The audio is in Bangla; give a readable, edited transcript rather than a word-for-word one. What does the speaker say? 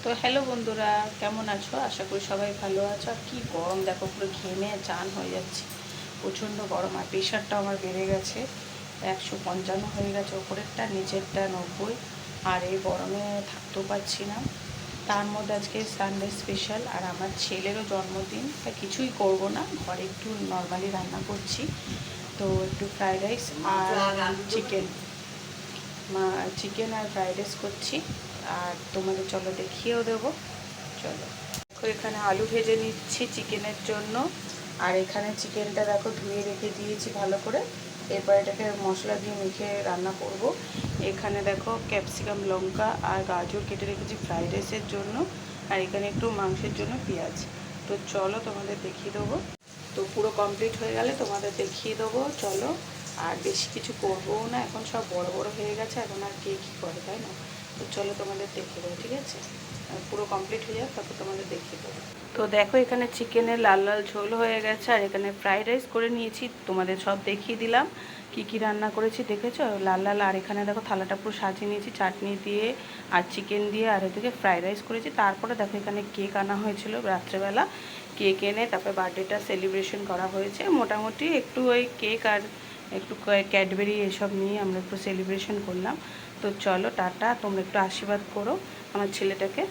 তো হ্যালো বন্ধুরা, কেমন আছো? আশা করি সবাই ভালো আছো। আর কি গরম দেখো, পুরো ঘেমে চান হয়ে যাচ্ছে। প্রচণ্ড গরম, আর প্রেশারটা আমার বেড়ে গেছে, 155 হয়ে গেছে, ওপরেরটা নিচেরটা 90। আর এই গরমে থাকতেও পারছি না। তার মধ্যে আজকে সানডে স্পেশাল, আর আমার ছেলেরও জন্মদিন, তাই কিছুই করব না, ঘরে একটু নর্মালি রান্না করছি। তো একটু ফ্রাইড রাইস আর চিকেন আর ফ্রাইড রাইস করছি। আর তোমাদের চলো দেখিয়েও দেবো। চলো দেখো, এখানে আলু ভেজে নিচ্ছি চিকেনের জন্য। আর এখানে চিকেনটা দেখো ধুয়ে রেখে দিয়েছি ভালো করে। এরপর এটাকে মশলা দিয়ে মেখে রান্না করব। এখানে দেখো ক্যাপসিকাম, লঙ্কা আর গাজর কেটে রেখেছি ফ্রাইড রাইসের জন্য। আর এখানে একটু মাংসের জন্য পেঁয়াজ। তো চলো তোমাদের দেখিয়ে দেবো। তো পুরো কমপ্লিট হয়ে গেলে তোমাদের দেখিয়ে দেবো, চলো। আর বেশি কিছু করবোও না, এখন সব বড় বড় হয়ে গেছে, এখন আর কে কী করে, তাই না? তো চলো তোমাদের দেখিয়ে দেবো, ঠিক আছে? পুরো কমপ্লিট হয়ে যাক, তারপর তোমাদের দেখিয়ে দেবো। তো দেখো, এখানে চিকেনের লাল লাল ঝোল হয়ে গেছে, আর এখানে ফ্রাইড রাইস করে নিয়েছি, তোমাদের সব দেখিয়ে দিলাম কি কি রান্না করেছি, দেখেছো লাল লাল। আর এখানে দেখো থালাটা পুরো সাজিয়ে নিয়েছি চাটনি দিয়ে আর চিকেন দিয়ে, আর এদিকে ফ্রাইড রাইস করেছি। তারপরে দেখো এখানে কেক আনা হয়েছিল রাত্রেবেলা, কেক এনে তারপরে বার্থডেটা সেলিব্রেশন করা হয়েছে। মোটামুটি একটু ওই কেক আর একটু ক্যাডবেরি এসব নিয়ে আমরা একটু সেলিব্রেশন করলাম। তো চলো টাটা, তোমরা একটু আশীর্বাদ করো আমার ছেলেটাকে।